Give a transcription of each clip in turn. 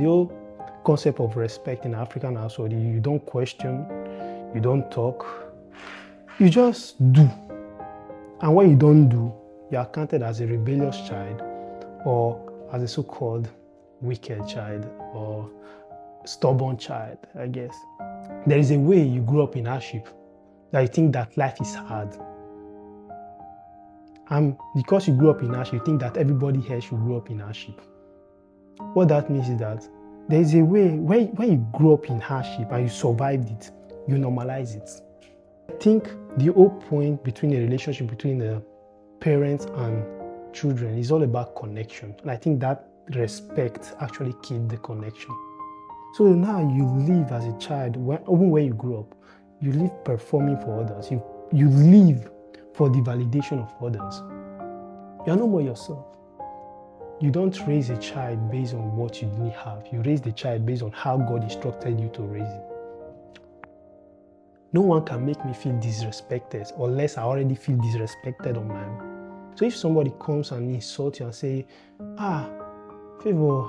The whole concept of respect in African household, you don't question, you don't talk, you just do. And when you don't do, you are counted as a rebellious child or as a so-called wicked child or stubborn child, I guess. There is a way you grew up in hardship that you think that life is hard. And because you grew up in hardship, you think that everybody else should grow up in hardship. What that means is that there is a way, when you grew up in hardship and you survived it, you normalize it. I think the whole point between a relationship between the parents and children is all about connection. And I think that respect actually keeps the connection. So now you live as a child, even when you grow up, you live performing for others. You live for the validation of others. You are no more yourself. You don't raise a child based on what you didn't have. You raise the child based on how God instructed you to raise it. No one can make me feel disrespected unless I already feel disrespected on my own. So if somebody comes and insults you and say, Favour,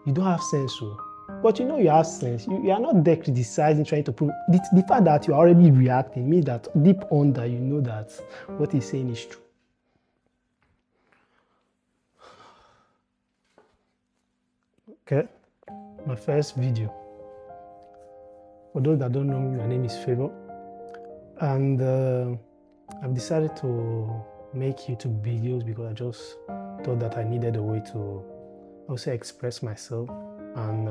you don't have sense, so. But you know you have sense. You are not there criticizing, trying to prove. The fact that you are already reacting means that deep under you know that what he's saying is true. Okay, my first video. For those that don't know me, my name is Favour, and I've decided to make YouTube videos because I just thought that I needed a way to also express myself and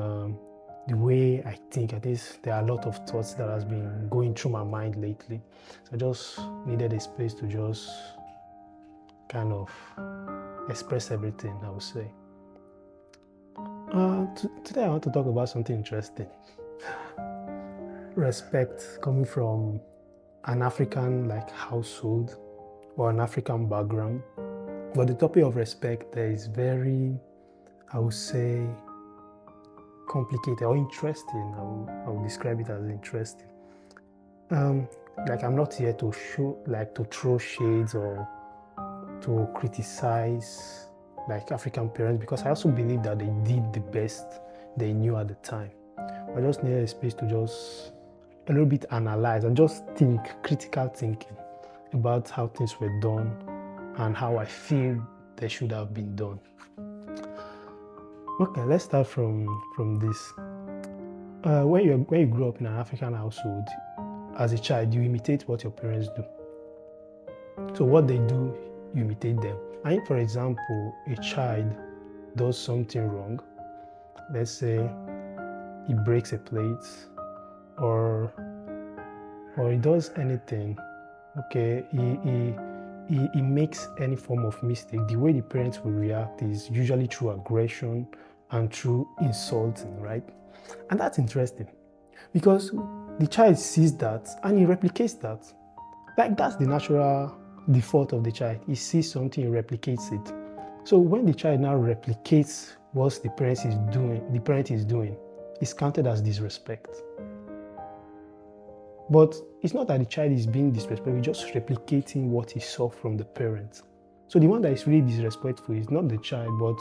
the way I think. At least there are a lot of thoughts that has been going through my mind lately. So I just needed a space to just kind of express everything, I would say. Today I want to talk about something interesting. Respect coming from an African household or an African background. But the topic of respect there is very, I would say, complicated or interesting. I will describe it as interesting. I'm not here to to throw shades or to criticize African parents, because I also believe that they did the best they knew at the time. I just needed a space to just a little bit analyze and just think, critical thinking about how things were done and how I feel they should have been done. Okay, let's start from this. When you grow up in an African household, as a child, you imitate what your parents do. So what they do, you imitate them. And if, for example, a child does something wrong, let's say he breaks a plate or he does anything, okay, he makes any form of mistake, the way the parents will react is usually through aggression and through insulting, right? And that's interesting because the child sees that and he replicates that. That's the natural default of the child. He sees something, he replicates it. So when the child now replicates what the parent is doing, it's counted as disrespect. But it's not that the child is being disrespectful, he's just replicating what he saw from the parent. So the one that is really disrespectful is not the child, but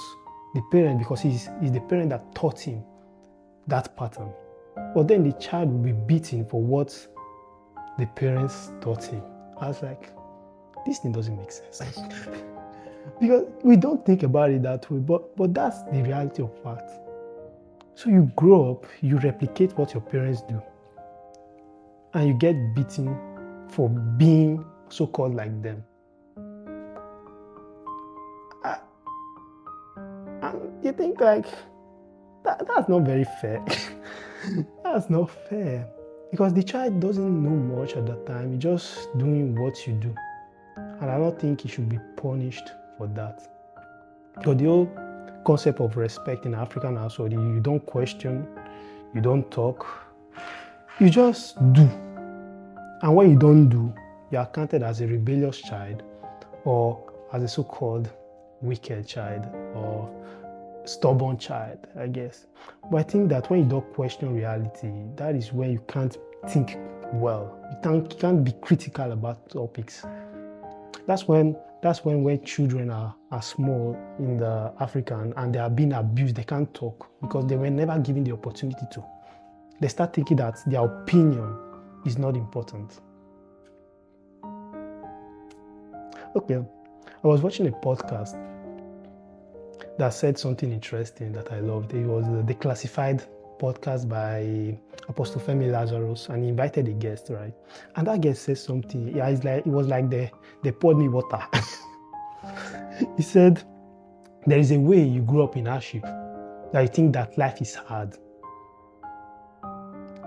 the parent, because he's the parent that taught him that pattern. But then the child will be beaten for what the parents taught him. I was like, this thing doesn't make sense. Because we don't think about it that way, but that's the reality of fact. So you grow up, you replicate what your parents do, and you get beaten for being so-called like them. And you think that's not very fair. That's not fair. Because the child doesn't know much at that time. He's just doing what you do. And I don't think he should be punished for that. But the whole concept of respect in African household, you don't question, you don't talk, you just do. And when you don't do, you are counted as a rebellious child or as a so-called wicked child or stubborn child, I guess. But I think that when you don't question reality, that is when you can't think well. You can't be critical about topics. when children are small in the African and they are being abused, they can't talk because they were never given the opportunity to. They start thinking that their opinion is not important. Okay, I was watching a podcast that said something interesting that I loved. It was the Declassified podcast by Apostle Femi Lazarus, and he invited a guest, right? And that guest said something. Yeah, it was like they poured me water. He said, there is a way you grew up in hardship that you think that life is hard.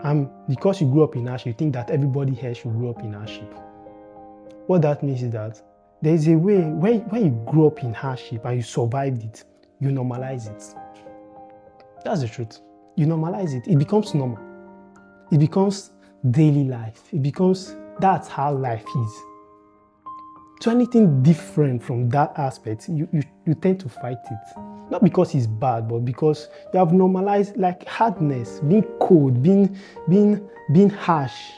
And because you grew up in hardship, you think that everybody else should grow up in hardship. What that means is that there is a way, when you grew up in hardship and you survived it, you normalize it. That's the truth. You normalize it. It becomes normal. It becomes daily life. That's how life is. So anything different from that aspect, you tend to fight it. Not because it's bad, but because you have normalized, like hardness, being cold, being harsh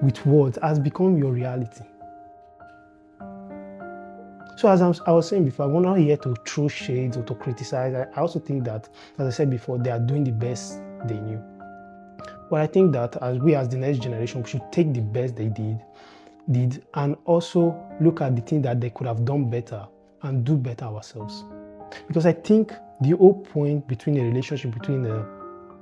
with words has become your reality. So as I was saying before, we're not here to throw shades or to criticize. I also think that, as I said before, they are doing the best they knew. But I think that as the next generation, we should take the best they did and also look at the things that they could have done better and do better ourselves. Because I think the whole point between a relationship between the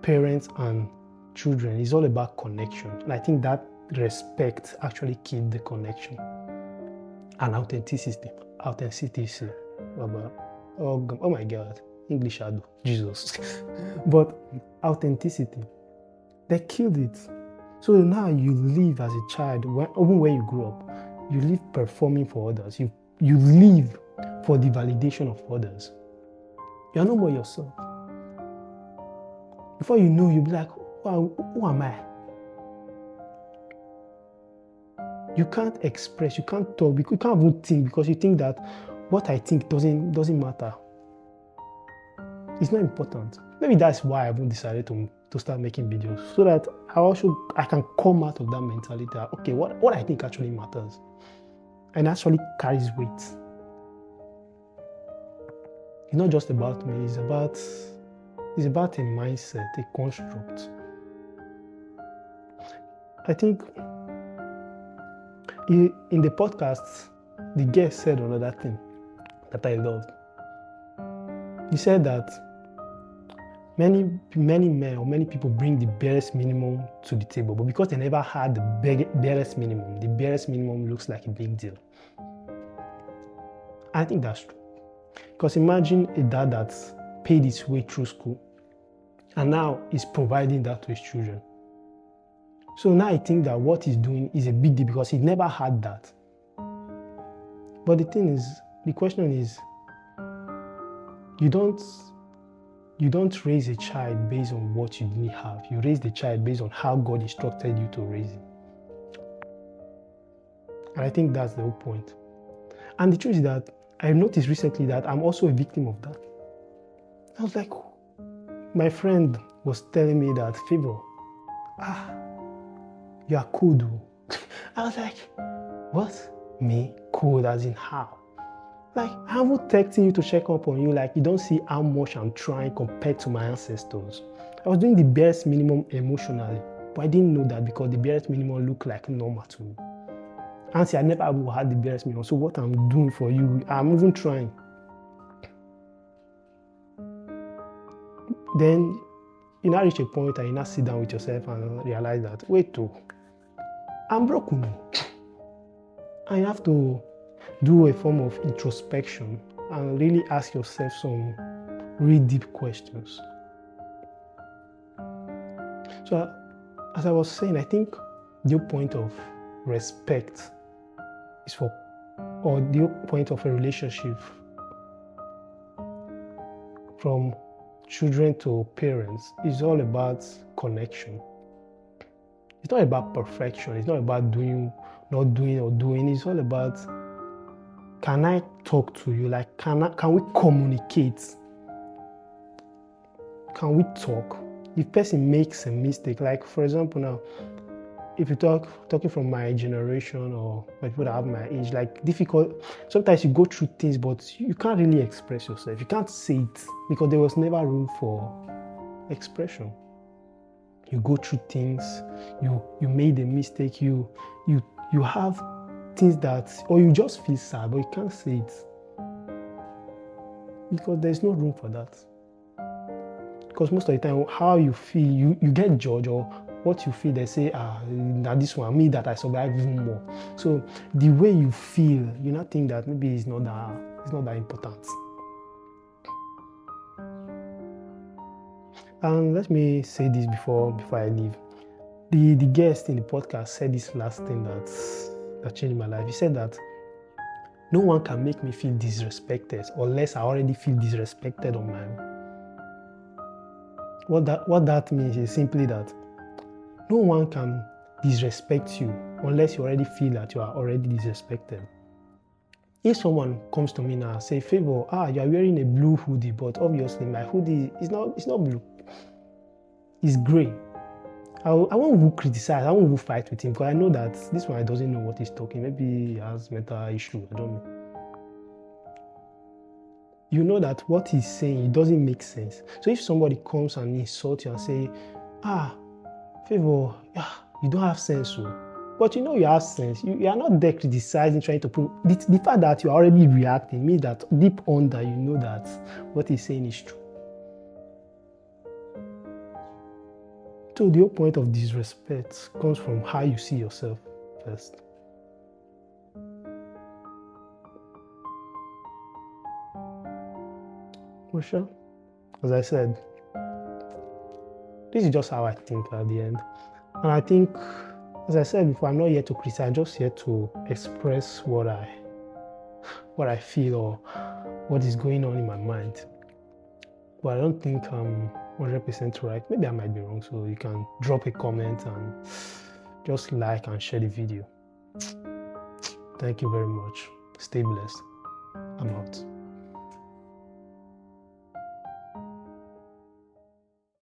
parents and children is all about connection. And I think that respect actually keeps the connection. And authenticity. Oh my God, English shadow, Jesus. But authenticity, they killed it. So now you live as a child, even when you grew up, you live performing for others. You live for the validation of others. You're no more yourself. Before you know, you'll be like, who am I? You can't express, you can't talk, you can't even think because you think that what I think doesn't matter. It's not important. Maybe that's why I haven't decided to start making videos, so that I can come out of that mentality that, okay, what I think actually matters and actually carries weight. It's not just about me, it's about a mindset, a construct. I think in the podcast, the guest said another thing that I loved. He said that many men or many people bring the barest minimum to the table, but because they never had the barest minimum looks like a big deal. I think that's true. Because imagine a dad that's paid his way through school and now is providing that to his children. So now I think that what he's doing is a big deal because he never had that. But the question is, you don't raise a child based on what you didn't have. You raise the child based on how God instructed you to raise him. And I think that's the whole point. And the truth is that I noticed recently that I'm also a victim of that. I was like, my friend was telling me that, Favour, you are cold. I was like, what? Me? Cold as in how? Like, I haven't texted you to check up on you. Like, you don't see how much I'm trying compared to my ancestors. I was doing the barest minimum emotionally, but I didn't know that because the barest minimum looked like normal to me. And see, I never had the barest minimum. So what I'm doing for you, I'm even trying. Then you now reach a point and you now sit down with yourself and realize that, wait, I'm broken. And you have to do a form of introspection and really ask yourself some really deep questions. So, as I was saying, I think the point of respect or the point of a relationship from children to parents is all about connection. It's not about perfection. It's not about not doing or doing. It's all about, can I talk to you? Like, can we communicate? Can we talk? If person makes a mistake, like for example now, if you talking from my generation or people that have my age, like difficult, sometimes you go through things, but you can't really express yourself. You can't say it because there was never room for expression. You go through things, you made a mistake, you have things that, or you just feel sad, but you can't say it because there's no room for that. Because most of the time, how you feel, you get judged, or what you feel, they say, that this one, me, that I survive even more. So the way you feel, you not think that maybe it's not that important. And let me say this before I leave. The guest in the podcast said this last thing that changed my life. He said that no one can make me feel disrespected unless I already feel disrespected on my own. What that means is simply that no one can disrespect you unless you already feel that you are already disrespected. If someone comes to me now and say, Favour, you are wearing a blue hoodie, but obviously my hoodie is not blue. It's grey. I won't even criticize, I won't even fight with him because I know that this one doesn't know what he's talking. Maybe he has mental issue, I don't know. You know that what he's saying, it doesn't make sense. So if somebody comes and insults you and say, Favour, you don't have sense, so. But you know you have sense. You are not there criticizing, trying to prove. The fact that you are already reacting means that deep under you know that what he's saying is true. So the whole point of disrespect comes from how you see yourself first. Well, sure. As I said, this is just how I think at the end. And I think, as I said before, I'm not here to criticize, I'm just here to express what I feel or what is going on in my mind. But I don't think I'm 100% right. Maybe I might be wrong, so you can drop a comment and just like and share the video. Thank you very much. Stay blessed. I'm out.